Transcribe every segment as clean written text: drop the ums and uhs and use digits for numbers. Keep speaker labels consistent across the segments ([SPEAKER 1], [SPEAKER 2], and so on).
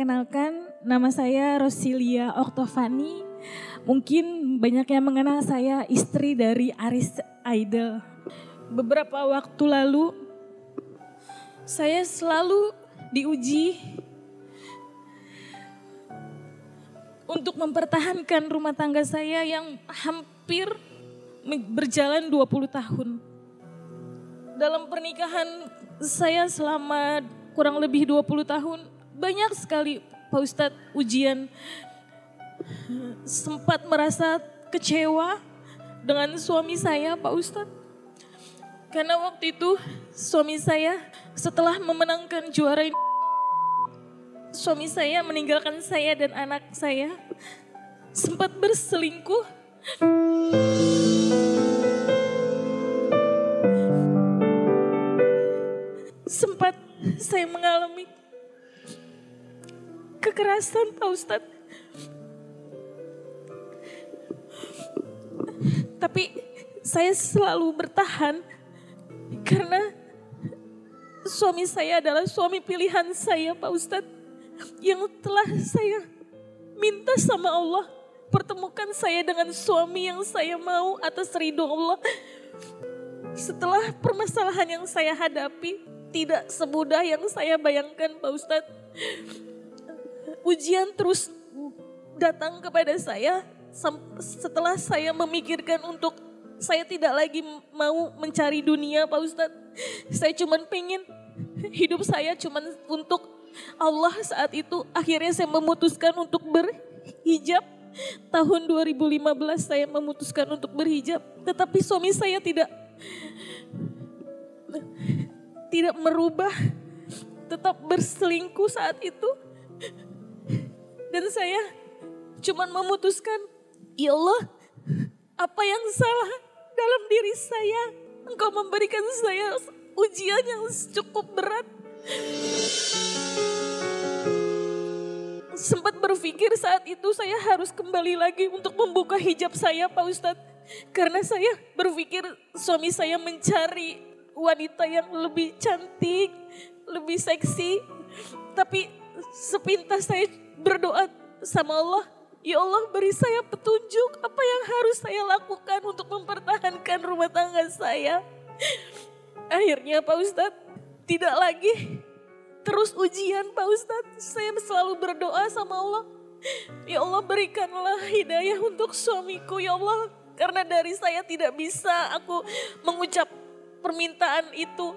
[SPEAKER 1] Perkenalkan, nama saya Rosilia Oktovani. Mungkin banyak yang mengenal saya istri dari Aris Idol. Beberapa waktu lalu, saya selalu diuji untuk mempertahankan rumah tangga saya yang hampir berjalan 20 tahun. Dalam pernikahan saya selama kurang lebih 20 tahun, banyak sekali Pak Ustadz ujian. Sempat merasa kecewa dengan suami saya Pak Ustadz. Karena waktu itu suami saya setelah memenangkan juara ini, suami saya meninggalkan saya dan anak saya, sempat berselingkuh. Sempat saya mengalami kekerasan Pak Ustadz. Tapi saya selalu bertahan karena suami saya adalah suami pilihan saya Pak Ustadz. Yang telah saya minta sama Allah, pertemukan saya dengan suami yang saya mau atas ridho Allah. Setelah permasalahan yang saya hadapi, tidak semudah yang saya bayangkan Pak Ustadz. Ujian terus datang kepada saya setelah saya memikirkan untuk saya tidak lagi mau mencari dunia Pak Ustadz. Saya cuma pengen hidup saya cuma untuk Allah saat itu. Akhirnya saya memutuskan untuk berhijab. Tahun 2015 saya memutuskan untuk berhijab. Tetapi suami saya tidak merubah, tetap berselingkuh saat itu. Dan saya cuma memutuskan, ya Allah, apa yang salah dalam diri saya? Engkau memberikan saya ujian yang cukup berat. Sempat berpikir saat itu saya harus kembali lagi untuk membuka hijab saya Pak Ustadz. Karena saya berpikir suami saya mencari wanita yang lebih cantik, lebih seksi. Tapi sepintas saya berdoa sama Allah, ya Allah beri saya petunjuk apa yang harus saya lakukan untuk mempertahankan rumah tangga saya. Akhirnya Pak Ustadz, tidak lagi terus ujian Pak Ustadz. Saya selalu berdoa sama Allah, ya Allah berikanlah hidayah untuk suamiku ya Allah. Karena dari saya tidak bisa aku mengucap permintaan itu.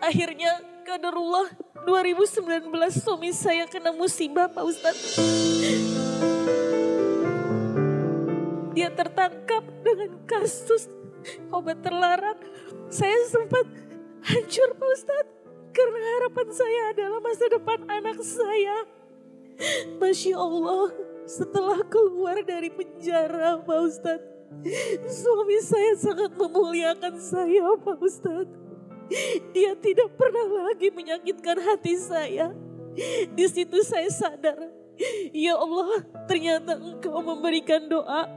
[SPEAKER 1] Akhirnya qadarullah 2019 suami saya kena musibah Pak Ustadz. Dia tertangkap dengan kasus obat terlarang. Saya sempat hancur Pak Ustadz. Karena harapan saya adalah masa depan anak saya. Masya Allah, setelah keluar dari penjara Pak Ustadz, suami saya sangat memuliakan saya Pak Ustadz. Dia tidak pernah lagi menyakitkan hati saya. Di situ saya sadar, ya Allah, ternyata Engkau memberikan doa.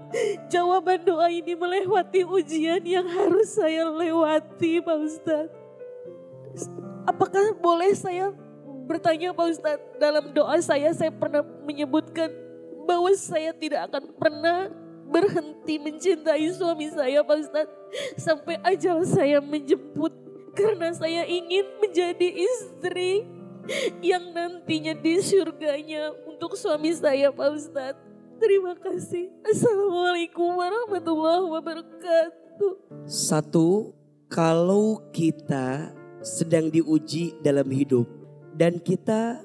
[SPEAKER 1] Jawaban doa ini melewati ujian yang harus saya lewati Pak Ustadz. Apakah boleh saya bertanya Pak Ustadz, dalam doa saya pernah menyebutkan bahwa saya tidak akan pernah berhenti mencintai suami saya Pak Ustadz. Sampai ajal saya menjemput. Karena saya ingin menjadi istri yang nantinya di surganya untuk suami saya Pak Ustadz. Terima kasih. Assalamualaikum warahmatullahi wabarakatuh.
[SPEAKER 2] Satu, kalau kita sedang diuji dalam hidup dan kita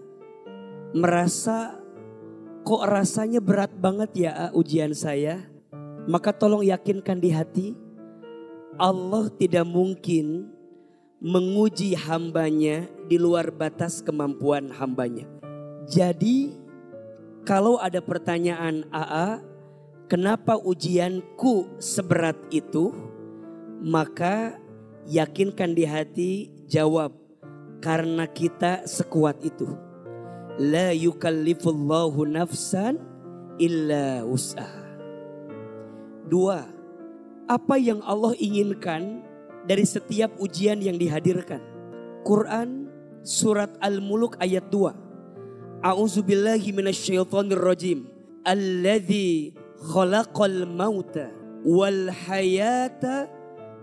[SPEAKER 2] merasa kok rasanya berat banget ya ujian saya, maka tolong yakinkan di hati, Allah tidak mungkin menguji hambanya di luar batas kemampuan hambanya. Jadi kalau ada pertanyaan AA, kenapa ujianku seberat itu? Maka yakinkan di hati, jawab, karena kita sekuat itu. La yukallifullahu nafsan illa wus'aha. Dua, apa yang Allah inginkan dari setiap ujian yang dihadirkan? Quran surat Al-Muluk ayat 2. A'udzubillahi minasyaitonir rajim. Alladzi khalaqal mauta wal hayata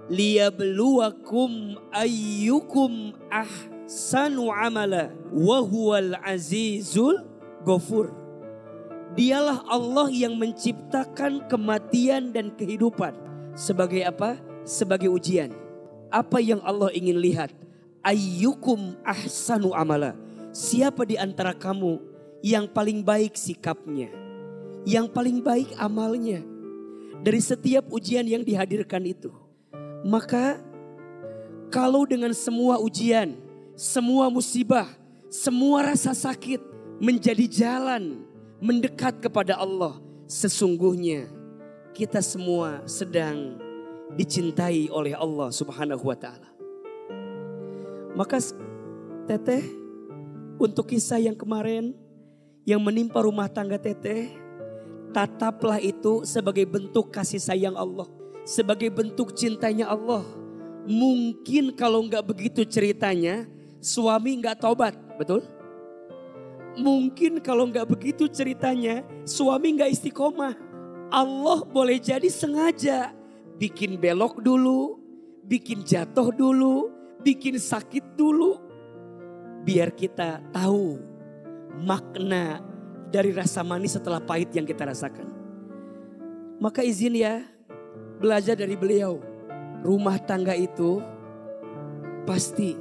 [SPEAKER 2] liyabluwakum ayyukum ahsanu amala wa huwal azizul ghafur. Dialah Allah yang menciptakan kematian dan kehidupan. Sebagai apa? Sebagai ujian. Apa yang Allah ingin lihat? Ayyukum ahsanu amala. Siapa di antara kamu yang paling baik sikapnya? Yang paling baik amalnya? Dari setiap ujian yang dihadirkan itu. Maka kalau dengan semua ujian, semua musibah, semua rasa sakit menjadi jalan mendekat kepada Allah, sesungguhnya kita semua sedang dicintai oleh Allah Subhanahu wa taala. Maka Teteh, untuk kisah yang kemarin yang menimpa rumah tangga Teteh, tataplah itu sebagai bentuk kasih sayang Allah, sebagai bentuk cintanya Allah. Mungkin kalau nggak begitu ceritanya, suami nggak tobat, betul? Mungkin kalau nggak begitu ceritanya, suami nggak istiqomah. Allah boleh jadi sengaja bikin belok dulu, bikin jatuh dulu, bikin sakit dulu. Biar kita tahu makna dari rasa manis setelah pahit yang kita rasakan. Maka izin ya, belajar dari beliau. Rumah tangga itu pasti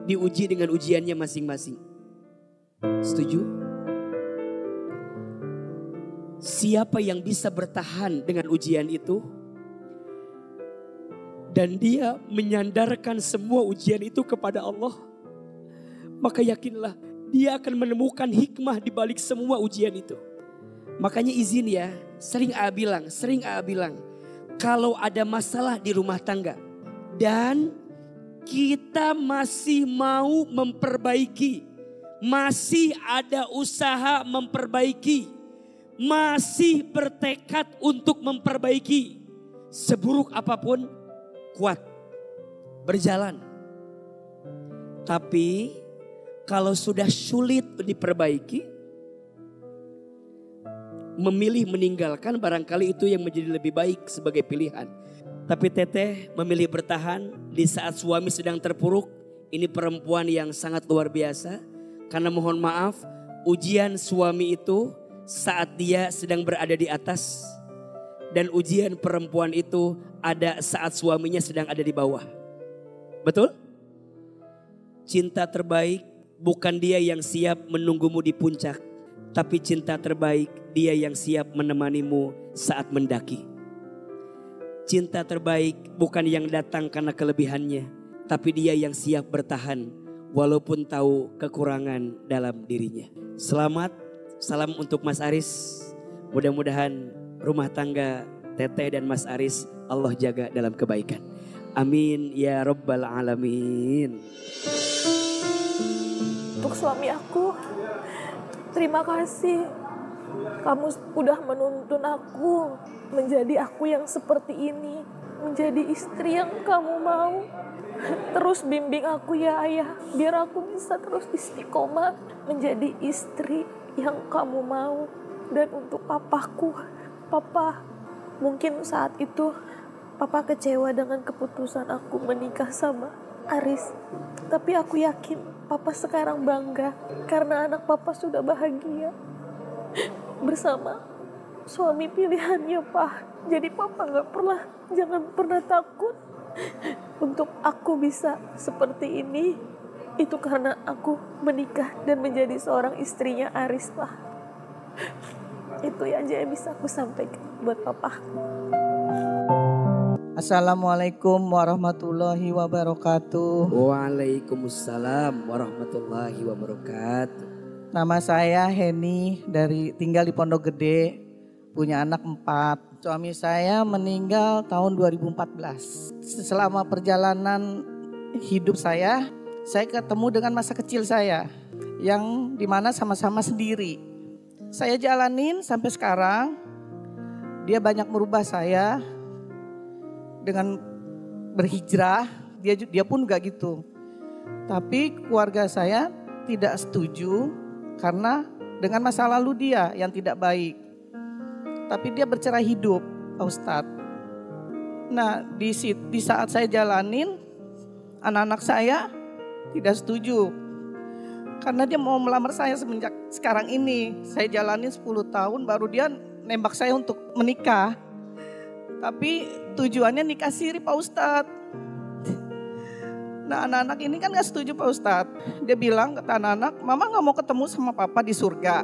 [SPEAKER 2] diuji dengan ujiannya masing-masing. Setuju? Siapa yang bisa bertahan dengan ujian itu dan dia menyandarkan semua ujian itu kepada Allah, maka yakinlah dia akan menemukan hikmah di balik semua ujian itu. Makanya izin ya, sering A bilang, kalau ada masalah di rumah tangga dan kita masih mau memperbaiki, masih ada usaha memperbaiki, masih bertekad untuk memperbaiki, seburuk apapun kuat, berjalan. Tapi kalau sudah sulit diperbaiki, memilih meninggalkan barangkali itu yang menjadi lebih baik sebagai pilihan. Tapi Teteh memilih bertahan di saat suami sedang terpuruk. Ini perempuan yang sangat luar biasa. Karena mohon maaf, ujian suami itu saat dia sedang berada di atas. Dan ujian perempuan itu ada saat suaminya sedang ada di bawah. Betul? Cinta terbaik bukan dia yang siap menunggumu di puncak. Tapi cinta terbaik dia yang siap menemanimu saat mendaki. Cinta terbaik bukan yang datang karena kelebihannya. Tapi dia yang siap bertahan walaupun tahu kekurangan dalam dirinya. Selamat, salam untuk Mas Aris. Mudah-mudahan rumah tangga Teteh dan Mas Aris Allah jaga dalam kebaikan. Amin ya rabbal alamin.
[SPEAKER 1] Untuk suami aku, terima kasih. Kamu udah menuntun aku menjadi aku yang seperti ini. Menjadi istri yang kamu mau. Terus bimbing aku ya Ayah, biar aku bisa terus istiqomah menjadi istri yang kamu mau. Dan untuk papaku, Papa, mungkin saat itu Papa kecewa dengan keputusan aku menikah sama Aris. Tapi aku yakin Papa sekarang bangga karena anak Papa sudah bahagia bersama suami pilihannya, Pak. Jadi Papa jangan pernah takut. Untuk aku bisa seperti ini, itu karena aku menikah dan menjadi seorang istrinya Aris, Pak. Itu aja yang bisa aku sampaikan buat Papa.
[SPEAKER 3] Assalamualaikum warahmatullahi wabarakatuh.
[SPEAKER 2] Waalaikumsalam warahmatullahi wabarakatuh.
[SPEAKER 3] Nama saya Heni, tinggal di Pondok Gede, punya anak 4. Suami saya meninggal tahun 2014. Selama perjalanan hidup saya ketemu dengan masa kecil saya yang dimana sama-sama sendiri. Saya jalanin sampai sekarang. Dia banyak merubah saya dengan berhijrah. Dia pun gak gitu. Tapi keluarga saya tidak setuju karena dengan masa lalu dia yang tidak baik. Tapi dia bercerah hidup, Pak Ustadz. Nah, di saat saya jalanin, anak-anak saya tidak setuju. Karena dia mau melamar saya semenjak sekarang ini. Saya jalanin 10 tahun baru dia nembak saya untuk menikah. Tapi tujuannya nikah siri, Pak Ustadz. Nah, anak-anak ini kan gak setuju, Pak Ustadz. Dia bilang kata anak-anak, mama gak mau ketemu sama papa di surga.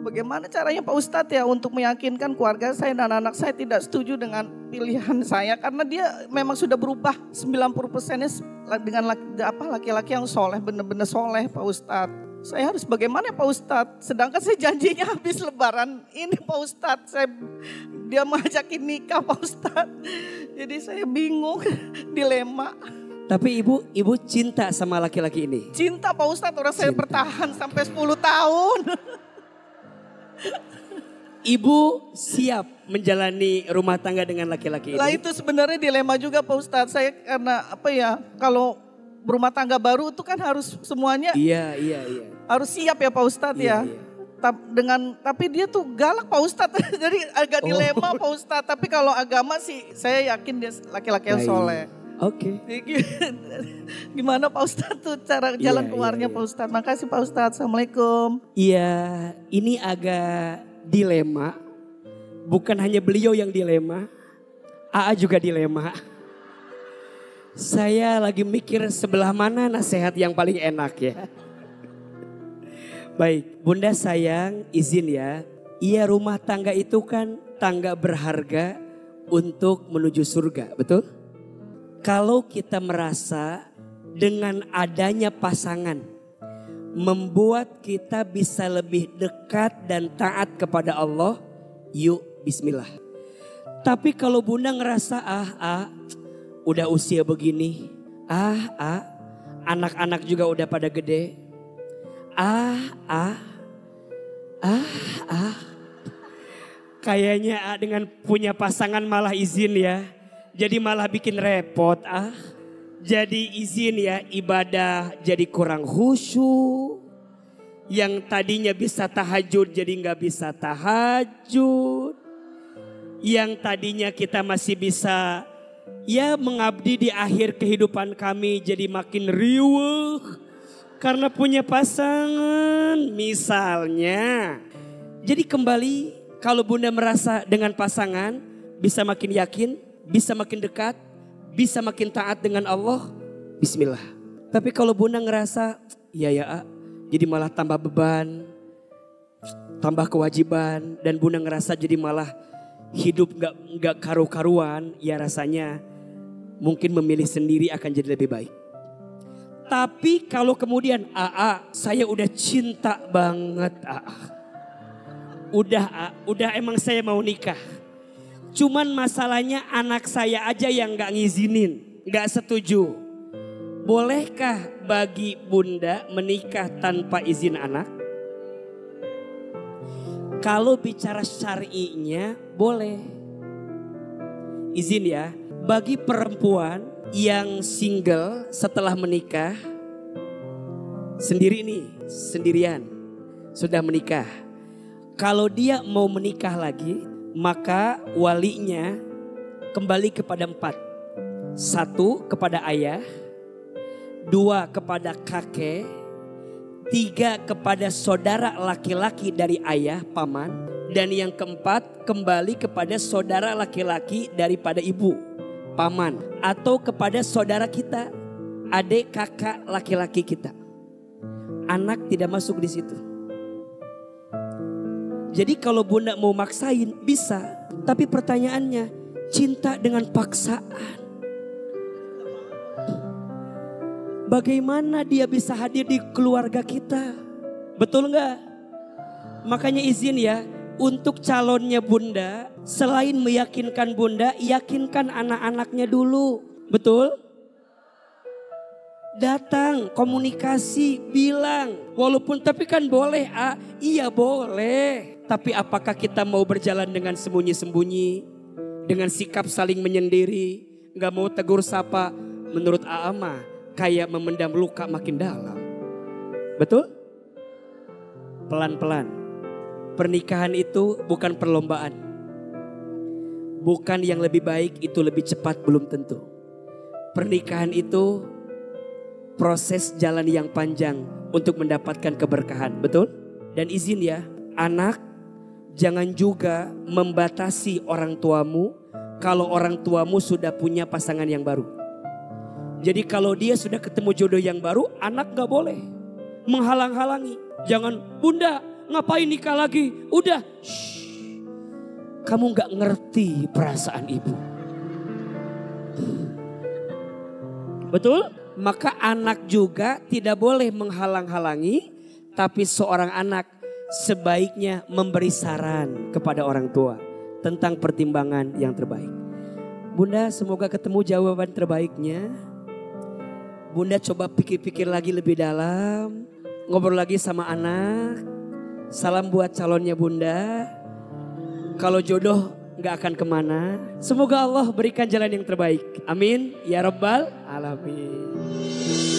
[SPEAKER 3] Bagaimana caranya Pak Ustadz ya untuk meyakinkan keluarga saya dan anak-anak saya tidak setuju dengan pilihan saya. Karena dia memang sudah berubah 90%-nya dengan laki-laki yang soleh, benar-benar soleh, Pak Ustadz. Saya harus bagaimana Pak Ustadz? Sedangkan saya janjinya habis lebaran ini, Pak Ustadz. Dia mengajakin nikah, Pak Ustadz. Jadi saya bingung, dilema.
[SPEAKER 2] Tapi ibu cinta sama laki-laki ini?
[SPEAKER 3] Cinta, Pak Ustadz, orang saya bertahan sampai 10 tahun.
[SPEAKER 2] Ibu siap menjalani rumah tangga dengan laki-laki ini?
[SPEAKER 3] Lah itu sebenarnya dilema juga, Pak Ustadz. Saya karena kalau berumah tangga baru itu kan harus semuanya
[SPEAKER 2] Iya.
[SPEAKER 3] harus siap ya Pak Ustadz ya. Tapi dia tuh galak Pak Ustadz. Jadi agak dilema Pak Ustadz. Tapi kalau agama sih saya yakin dia laki-laki yang soleh.
[SPEAKER 2] Oke.
[SPEAKER 3] Gimana Pak Ustadz tuh cara jalan keluarnya Pak Ustadz. Makasih Pak Ustadz. Assalamualaikum.
[SPEAKER 2] Iya, ini agak dilema. Bukan hanya beliau yang dilema. AA juga dilema. Saya lagi mikir sebelah mana nasihat yang paling enak ya. Baik, Bunda sayang izin ya. Iya, rumah tangga itu kan tangga berharga untuk menuju surga, betul? Kalau kita merasa dengan adanya pasangan membuat kita bisa lebih dekat dan taat kepada Allah, yuk bismillah. Tapi kalau Bunda ngerasa udah usia begini, anak-anak juga udah pada gede, kayaknya dengan punya pasangan malah izin ya, jadi malah bikin repot jadi izin ya ibadah jadi kurang khusyuk, yang tadinya bisa tahajud jadi nggak bisa tahajud, yang tadinya kita masih bisa ya mengabdi di akhir kehidupan kami jadi makin riuh karena punya pasangan misalnya. Jadi kembali kalau Bunda merasa dengan pasangan bisa makin yakin, bisa makin dekat, bisa makin taat dengan Allah, bismillah. Tapi kalau Bunda ngerasa jadi malah tambah beban, tambah kewajiban, dan Bunda ngerasa jadi malah hidup nggak karu-karuan, ya rasanya mungkin memilih sendiri akan jadi lebih baik. Tapi kalau kemudian saya udah cinta banget udah emang saya mau nikah. Cuman masalahnya anak saya aja yang nggak ngizinin, nggak setuju. Bolehkah bagi Bunda menikah tanpa izin anak? Kalau bicara syar'inya boleh. Izin ya, bagi perempuan yang single setelah menikah, sendirian, sudah menikah. Kalau dia mau menikah lagi, maka walinya kembali kepada 4. 1 kepada ayah, 2 kepada kakek, 3 kepada saudara laki-laki dari ayah, paman. Dan yang keempat kembali kepada saudara laki-laki daripada ibu, paman. Atau kepada saudara kita, adik kakak laki-laki kita. Anak tidak masuk di situ. Jadi kalau Bunda mau maksain bisa. Tapi pertanyaannya, cinta dengan paksaan. Bagaimana dia bisa hadir di keluarga kita? Betul nggak? Makanya izin ya, untuk calonnya Bunda, selain meyakinkan Bunda, yakinkan anak-anaknya dulu. Betul? Datang, komunikasi, bilang. Walaupun tapi kan boleh, iya boleh. Tapi apakah kita mau berjalan dengan sembunyi-sembunyi? Dengan sikap saling menyendiri? Gak mau tegur sapa? Menurut mah kayak memendam luka makin dalam. Betul? Pelan-pelan. Pernikahan itu bukan perlombaan. Bukan yang lebih baik itu lebih cepat, belum tentu. Pernikahan itu proses jalan yang panjang untuk mendapatkan keberkahan. Betul? Dan izin ya, anak jangan juga membatasi orang tuamu kalau orang tuamu sudah punya pasangan yang baru. Jadi kalau dia sudah ketemu jodoh yang baru, anak gak boleh menghalang-halangi. Jangan, bunda ngapain nikah lagi? Udah, shh. Kamu gak ngerti perasaan ibu. Betul? Maka anak juga tidak boleh menghalang-halangi. Tapi seorang anak sebaiknya memberi saran kepada orang tua tentang pertimbangan yang terbaik. Bunda semoga ketemu jawaban terbaiknya. Bunda coba pikir-pikir lagi lebih dalam. Ngobrol lagi sama anak. Salam buat calonnya bunda. Kalau jodoh gak akan kemana. Semoga Allah berikan jalan yang terbaik. Amin. Ya Rabbal Alamin.